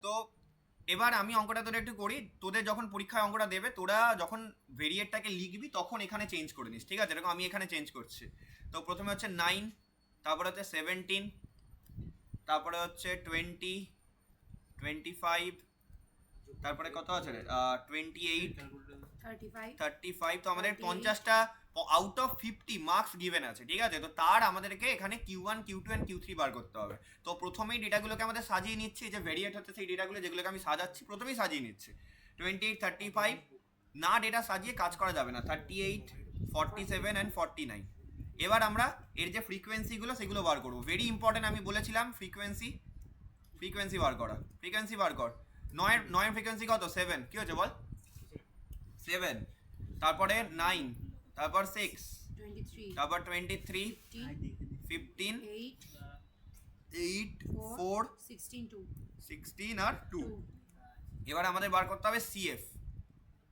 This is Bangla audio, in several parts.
তো এবার আমি অঙ্কটা তোদের একটু করি, তোদের যখন পরীক্ষায় অঙ্কটা দেবে তোরা যখন ভেরিয়েটটাকে লিখবি তখন এখানে চেঞ্জ করে নিস, ঠিক আছে? এরকম আমি এখানে চেঞ্জ করছি। তো প্রথমে হচ্ছে 9, তারপরে হচ্ছে 17, তারপরে হচ্ছে 20, 25, তারপরে কত আছে রে 28, 35। তো আমাদের 50টা আউট অফ 50 মার্কস গিভেন আছে, ঠিক আছে? তো তার আমাদেরকে এখানে Q1, Q2 অ্যান্ড Q3 বার করতে হবে। তো প্রথমেই ডেটাগুলোকে আমাদের সাজিয়ে নিচ্ছি, যে ভেরিয়েট হচ্ছে সেই ডেটাগুলো যেগুলোকে আমি সাজাচ্ছি প্রথমেই সাজিয়ে নিচ্ছি। 28, 35 না, ডেটা সাজিয়ে কাজ করা যাবে না। 38, 47 অ্যান্ড 49। এবার আমরা এর যে ফ্রিকোয়েন্সিগুলো সেগুলো বার করবো। ভেরি ইম্পর্টেন্ট, আমি বলেছিলাম ফ্রিকোয়েন্সি বার করা। ফ্রিকোয়েন্সি বার কর। নয়ের ফ্রিকোয়েন্সি কত? 7। কি হচ্ছে বল? 7, তারপরে 9, তারপর 6, তারপর 23, 15, 8, 4, 16 আর 2। এবার আমাদের বার করতে হবে সিএফ,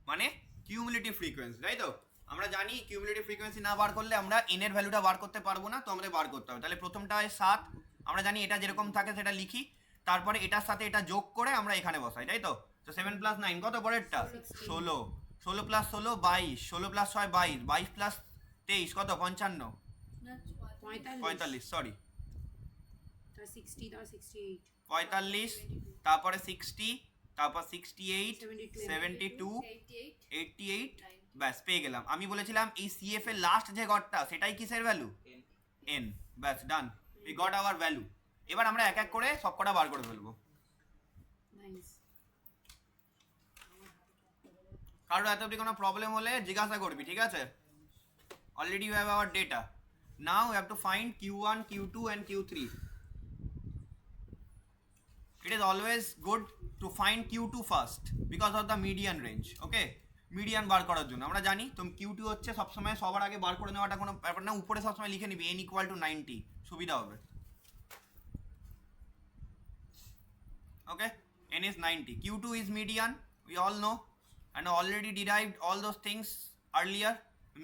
মানে কিউমুলেটিভ ফ্রিকোয়েন্সি, তাই তো? আমরা জানি কিউমুলেটিভ ফ্রিকোয়েন্সি না বার করলে আমরা এন এর ভ্যালুটা বার করতে পারবো না, তো আমাদের বার করতে হবে। তাহলে প্রথমটা হয় 7, আমরা জানি এটা যেরকম থাকে সেটা লিখি, তারপরে এটার সাথে এটা যোগ করে আমরা এখানে বসাই, তাই তো? তো 7 প্লাস 9 কত? পরেরটা 16, 16 প্লাস 16 22, 16 প্লাস 6 22, 22 প্লাস 23 কত? 55, 45, সরি 45, তারপরে 60, তারপর 68, 72, 88, ব্যাস পেয়ে গেলাম। আমি বলেছিলাম এই সিএফ এর লাস্ট যে ঘরটা সেটাই কিসের ভ্যালু? এন। ব্যাস ডান, উই গট আওয়ার ভ্যালু। এবার আমরা এক এক করে সব কটা বার করে ফেলবো। কারো এত অবধি কোনো প্রবলেম হলে জিজ্ঞাসা করবি, ঠিক আছে? Already you have our data, now you have to find Q1, Q2 and Q3. It is always good to find Q2 first because of the median range. Okay, median বার করার জন্য আমরা জানি তুমি Q2 হচ্ছে সবসময় সবার আগে বার করে নেওয়াটা কোনো ব্যাপার না, উপরে সবসময় লিখে নিবি n equal to 90, সুবিধা হবে। Okay, n is 90, Q2 is median, we all know and already derived all those things earlier.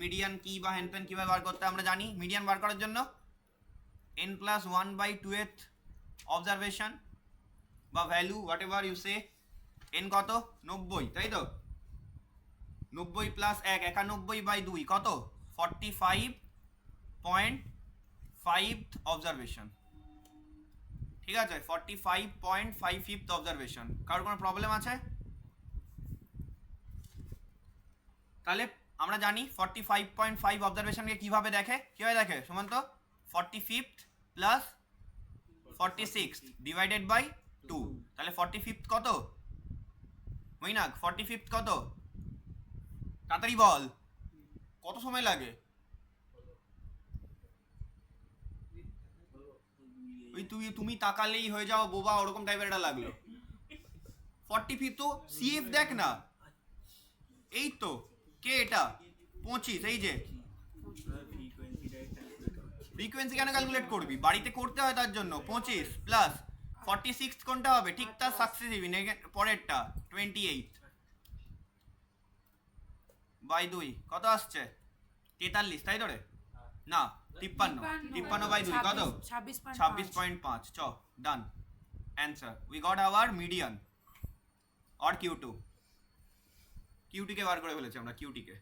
Median কি বা হ্যানত্যান কিভাবে বার করতে আমরা জানি। মিডিয়ান বার করার জন্য n plus 1/2th অবজারভেশন বা value whatever you say, n কত? 90, তাই তো? 90 প্লাস 1 91/2 কত? 45.5 অবজারভেশন, ঠিক আছে? 45.5 অবজারভেশন। কারোর কোনো প্রবলেম আছে? তাহলে আমরা জানি 45.5 অবজারভেশনকে কিভাবে দেখে, কিভাবে দেখে Sumanta? 45th plus 46 divided by 2। তাহলে 45th কত? মৈনাক 45th কত? তাড়াতাড়ি বল, কত সময় লাগে? ওই তুমি তাকালেই হয়ে যাও বোবা, ওরকম টাইপের এটা লাগলো। 45 তো সিএফ দেখ না, এই তো কে এটা 25, এই যে ফ্রিকোয়েন্সি কেন ক্যালকুলেট করবি? বাড়িতে করতে হয় তার জন্য। 25 প্লাস 46 কোনটা হবে? ঠিক তার সাকসেসিভ পরেরটা 28 বাই 2 কত আসছে? 43, তাই তো রে? না 53 বাই 2 কত? 26.5। চ ডান, answer we got our median or Q2। কিউটিকে বার করে ফেলেছি আমরা, কিউটিকে।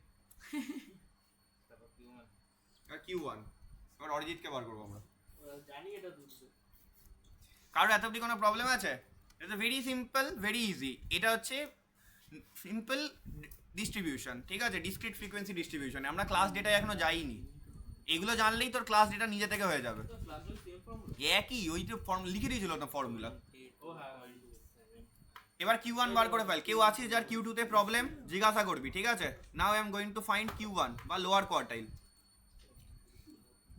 আর Q1 এবার অরিজিৎকে বার করবো আমরা। কারোর এত অবধি কোনো প্রবলেম আছে? এটা ভেরি সিম্পল, ভেরি ইজি। এটা হচ্ছে সিম্পল ডিস্ট্রিবিউশন, ঠিক আছে? Discrete frequency distribution. আমরা ক্লাস ডেটায় এখনো যাইনি, এগুলো জানলেই তোর ক্লাস ডেটা নিজে থেকে হয়ে যাবে। একই, ওই তো লিখে দিয়েছিল না ফর্মুলা। এবার Q1 বার করে ফেল। কেউ আছে যার Q2 তে প্রবলেম? জিজ্ঞাসা করবি, ঠিক আছে? Now I am going to find Q1 বা লোয়ার কোয়ার্টাইল।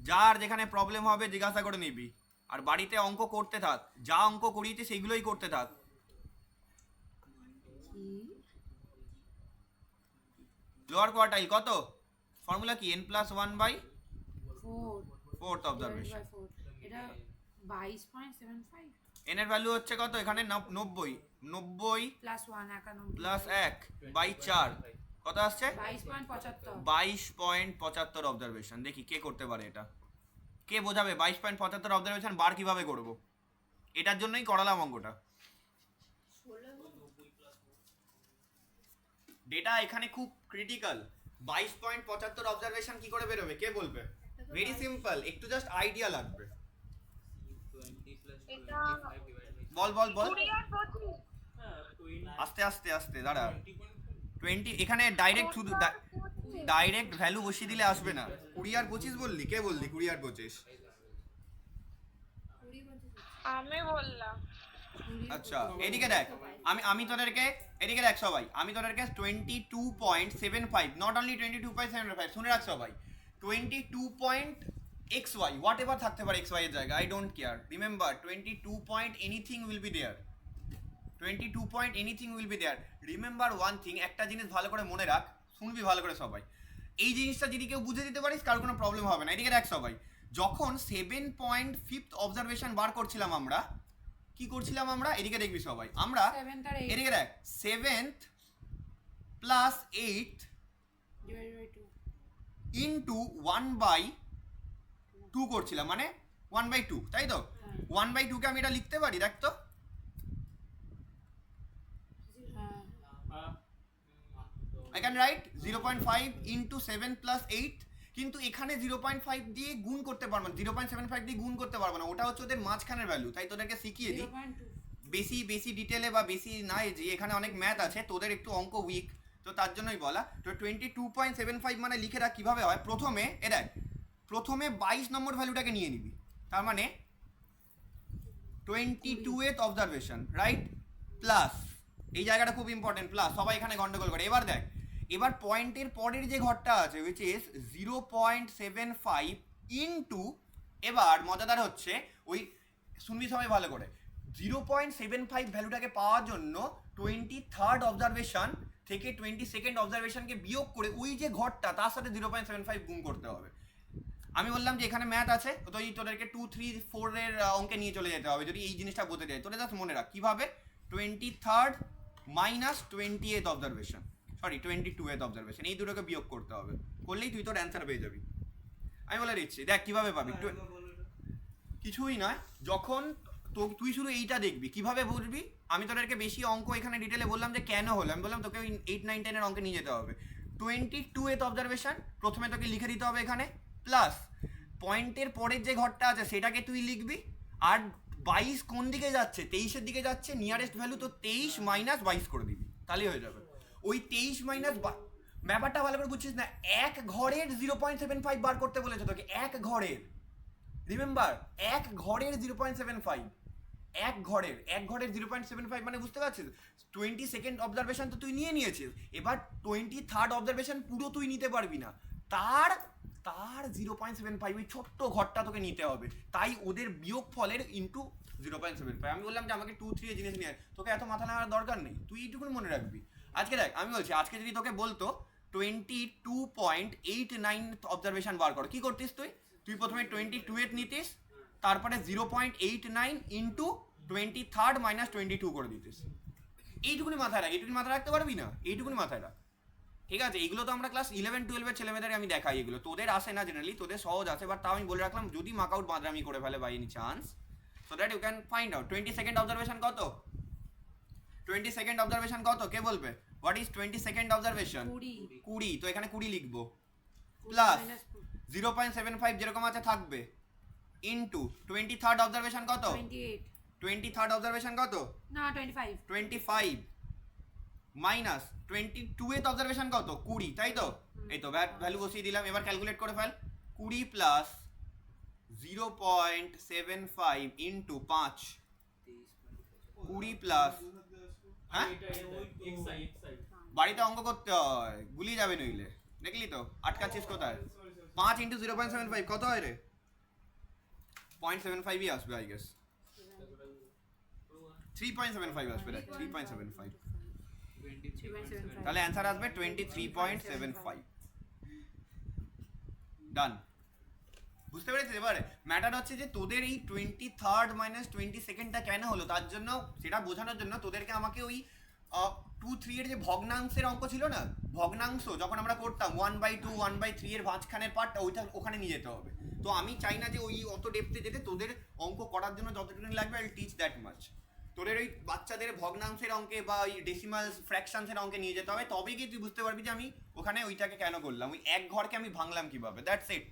যার যেখানে প্রবলেম হবে জিজ্ঞাসা করে নিবি, আর বাড়িতে অঙ্ক করতে থাক, যা অঙ্ক করিয়েছে সেগুলোই করতে থাক। লোয়ার কোয়ার্টাইল কত? ফর্মুলা কি? n plus 1/4 observation. এটা 22.75। n এর ভ্যালু হচ্ছে কত এখানে? 90 প্লাস 1 91 প্লাস 1 বাই 4 কত আসছে? 22.75 অবজারভেশন। দেখি কে করতে পারে এটা, কে বোঝাবে 22.75 অবজারভেশন বার কিভাবে করব? এটার জন্যই করালাম অঙ্কটা। ডেটা এখানে খুব ক্রিটিক্যাল। 22.75 অবজারভেশন কি করে বেরোবে কে বলবে? ভেরি সিম্পল, একটু জাস্ট আইডিয়া লাগবে। বল বল বল, আস্তে আস্তে আস্তে দাঁড়া। 20 এখানে ডাইরেক্ট শুধু ডাইরেক্ট ভ্যালু বসিয়ে দিলে আসবে না। 20 আর 25 বললি, কে বললি 20 আর 25? আমি বললাম। আচ্ছা এদিকে দেখ, আমি তোদেরকে এদিকে দেখ সবাই, আমি তোদেরকে 22.75, নট অনলি 22.75, শুনে রাখ সবাই, 22.xy হোয়াট এভার থাকতে পারে xy এর জায়গায়, I don't care, remember 22 point anything will be there, 22 point anything will be there. Remember one thing, একটা জিনিস ভালো করে মনে রাখ, শুনবি ভালো করে সবাই, এই জিনিসটা যদি কেউ বুঝে দিতে পারিস কারোর কোনো প্রবলেম হবে না। এদিকে দেখ সবাই, যখন 7.5 অবজারভেশন বার করছিলাম আমরা, কি করছিলাম আমরা, এদিকে দেখবি সবাই, আমরা এদিকে দেখ 7th প্লাস 8 ইন্টু 1/2 করছিলাম, মানে 1/2, তাই তো? 1/2 কে আমি এটা লিখতে পারি, দেখ তো, I can write 0.5 into 7 plus 8, কিন্তু এখানে 0.5 দিয়ে গুণ করতে পারবো না, 0.75 দিয়ে গুণ করতে পারবো না, ওটা হচ্ছে ওদের মাঝখানের ভ্যালু। তাই তোদেরকে শিখিয়ে দিই, বেশি ডিটেলে বা বেশি নাই, যে এখানে অনেক ম্যাথ আছে, তোদের একটু অঙ্ক উইক, তো তার জন্যই বলা। তো 22.75 মানে লিখে রাখ কীভাবে হয়। প্রথমে প্রথমে 22 নম্বর ভ্যালুটাকে নিয়ে নিবি, তার মানে 22th অবজারভেশন, রাইট? প্লাস, এই জায়গাটা খুব ইম্পর্টেন্ট, প্লাস, সবাই এখানে গন্ডগোল করে। এবার দেখ, এবার পয়েন্টের পরের যে ঘরটা আছে উইচ ইজ 0.75 ইন্টু, এবার মজাদার হচ্ছে ওই, শুনবি সবাই ভালো করে, 0.75 ভ্যালুটাকে পাওয়ার জন্য 23rd অবজারভেশন থেকে 22nd অবজারভেশনকে বিয়োগ করে ওই যে ঘরটা তার সাথে 0.75 গুণ করতে হবে। আমি বললাম যে এখানে ম্যাথ আছে, তো এই তোদেরকে 2, 3, 4 এর অঙ্কে নিয়ে চলে যেতে হবে যদি এই জিনিসটা বলতে যায়। তোরা জাস্ট মনে রাখ কীভাবে, 23rd minus 20th observation, sorry 22th observation, এই দুটোকে বিয়োগ করতে হবে, করলেই তুই তোর অ্যান্সার পেয়ে যাবি। আমি বলে দিচ্ছি, দেখ কীভাবে পাবি। কিছুই নয়, যখন তো তুই শুধু এইটা দেখবি, কিভাবে বুঝবি, আমি তোদেরকে বেশি অঙ্ক এখানে ডিটেলে বললাম যে কেন হলো, আমি বললাম তোকে ওই 8, 9, 10 এর অঙ্কে নিয়ে যেতে হবে। 22th অবজারভেশন প্রথমে তোকে লিখে দিতে হবে এখানে, প্লাস পয়েন্টের পরের যে ঘরটা আছে সেটাকে তুই লিখবি, আর 22 কোন দিকে যাচ্ছে, 23-এর দিকে যাচ্ছে, নিয়ারেস্ট ভ্যালু তো 23 মাইনাস 22 করে দিবি, তাহলেই হয়ে যাবে। ওই 23 মাইনাস, ব্যাপারটা ভালো করে বুঝছিস না, এক ঘরের 0.75 বার করতে বলেছে তোকে, এক ঘরের, রিমেম্বার এক ঘরের 0.75, এক ঘরের 0.75 মানে বুঝতে পারছিস। 22nd অবজারভেশন তো তুই নিয়েছিস, এবার 23rd অবজারভেশন পুরো তুই নিতে পারবি না, তার 0.75 ওই ছোট্ট ঘরটা তোকে নিতে হবে, তাই ওদের বিয়োগ ফলের ইন্টু 0.75। আমি বললাম যে আমাকে 2, 3 এর জিনিস নিয়ে, তোকে এত মাথা নেওয়ার দরকার নেই, তুই এইটুকুন মনে রাখবি। আজকে দেখ আমি বলছি, আজকে যদি তোকে বলতো 22.89 অবজারভেশন বার কর, কি করতিস তুই প্রথমে 22th নিতিস, তারপরে 0.89 ইন্টু 23rd মাইনাস 22 করে দিতিস। এইটুকুনি মাথায় রাখ, এইটুকুনি মাথায় রাখতে পারবি না, এইটুকুনি মাথায় রাখ, ঠিক আছে? এইগুলো তো আমরা ক্লাস 11, 12 এর ছেলেমেয়েদের আমি দেখাই, এগুলো তোদের আসে না জেনারেলি, তোদের সহজ আছে, বাট তাও আমি বলে রাখলাম যদি মার্ক আউট বাদরামি করে ফেলে by any chance, so that you can find out. 22nd observation কত? 22nd অবজারভেশন কত কে বলবে? What is 22nd observation? 20, তো এখানে 20 লিখবো, প্লাস 0.75 যেরকম আছে থাকবে, ইনটু 23rd অবজারভেশন কত? 23rd অবজারভেশন কত? না 25 মাইনাস 22th অবজারভেশন কত? 20, তাই তো? এই তো ভ্যালু বসিয়ে দিলাম, এবার ক্যালকুলেট করে ফেল। 20 প্লাস 0.75 ইনটু 5, 20 প্লাস, হ্যাঁ বাড়িতে অঙ্ক করতে হয়, গুলিয়ে যাবে নইলে, দেখলি তো আটকাচ্ছিস কোথায়। 5 ইন্টু 0.75 কত হয় রে? 0.75ই আসবে আই গেস, 3.75 আসবে, রাইট 3.75, তাহলে অ্যান্সার আসবে 23.75। ডান, বুঝতে পেরেছিস? এবারে ম্যাটার হচ্ছে যে তোদের এই 23rd মাইনাস 22ndটা কেন হলো, তার জন্য সেটা বোঝানোর জন্য তোদেরকে আমাকে ওই 2, 3 এর যে ভগ্নাংশের অঙ্ক ছিল না, ভগ্নাংশ যখন আমরা করতাম 1/2, 1/3 এর মাঝখানের পার্টটা ওইটা ওখানে নিয়ে যেতে হবে। তো আমি চাই না যে ওই অত ডেপথে যেতে, তোদের অঙ্ক করার জন্য যতটুকু লাগবে I will teach that much. তোদের ওই বাচ্চাদের ভগ্নাংশের অঙ্কে বা ওই ডেসিমাল ফ্র্যাকশনসের অঙ্কে নিয়ে যেতে হবে, তবেই গিয়ে তুই বুঝতে পারবি যে আমি ওখানে ওইটাকে কেন করলাম, ওই এক ঘরকে আমি ভাঙলাম কিভাবে। That's it.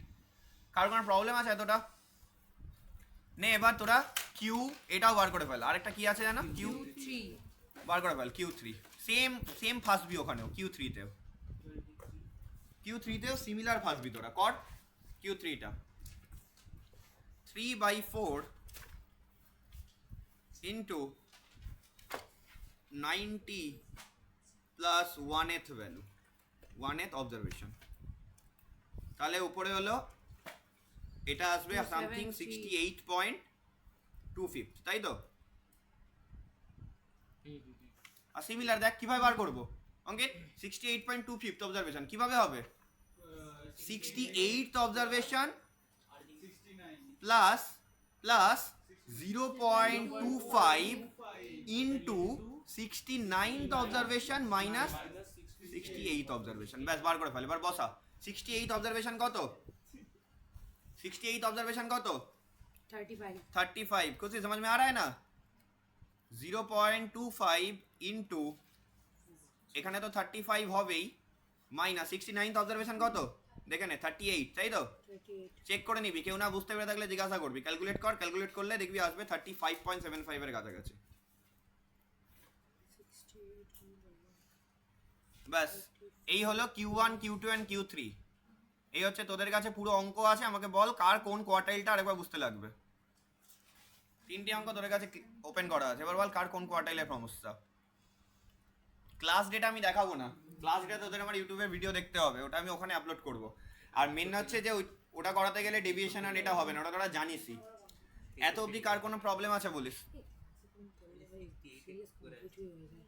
কারোর কোনো প্রবলেম আছে এতটা? নে এবার তোরা কিউ এটাও বার করে ফেল। আরেকটা কি আছে জানো? কিউ 3 বার করে ফেল। কিউ 3 সেম ফাসবি ওখানেও, কিউ 3তেও সিমিলার ফাসবি তোরা কর। কিউ 3টা 3/4 into 90 plus 1/8 value, 1/8 observation। তাহলে উপরে হলো এটা আসবে সামথিং 68.25, তাই তো? আর সিমিলার দেখ কিভাবে বার করবো অঙ্কিত? 68.25 অবজারভেশন কিভাবে হবে? 68th observation plus 0.25 into 69th observation minus 68th observation. ব্যাস বার করে ফেল। এবার বসা 68th অবজারভেশন কত? 68th ऑब्जर्वेशन कत? 35 कुछ समझ में आ रहा है ना? 0.25 ইন্টু এখানে তো 35 হবেই, মাইনাস 69th অবজারভেশন কত দেখে নে 38, তাই তো? 38 চেক করে নিবি, কেউ না বুঝতে পেরে থাকলে জিজ্ঞাসা করবি। ক্যালকুলেট কর, ক্যালকুলেট করলে দেখবি আসবে 35.75 এর কাছাকাছি। ব্যাস এই হলো Q1 Q2 এন্ড Q3। এই হচ্ছে তোদের কাছে পুরো অঙ্ক আছে। আমাকে বল কার কোন কোয়ার্টাইলটা আরেকবার বুঝতে লাগবে। 3টি অঙ্ক তোদের কাছে ওপেন করা আছে, এবার বল কার কোন কোয়ার্টাইলের সমস্যা। ক্লাস ডেটা আমি দেখাবো না, ক্লাস ডেটা তোদের আমার ইউটিউবে ভিডিও দেখতে হবে, ওটা আমি ওখানে আপলোড করব। আর মেন হচ্ছে যে ওটা করাতে গেলে ডেভিয়েশন আর এটা হবে না, ওটা তোরা জানিসই। এত অবধি কার কোনো প্রবলেম আছে বলিস? সিরিয়াস কমপ্লিট হয়ে যায়।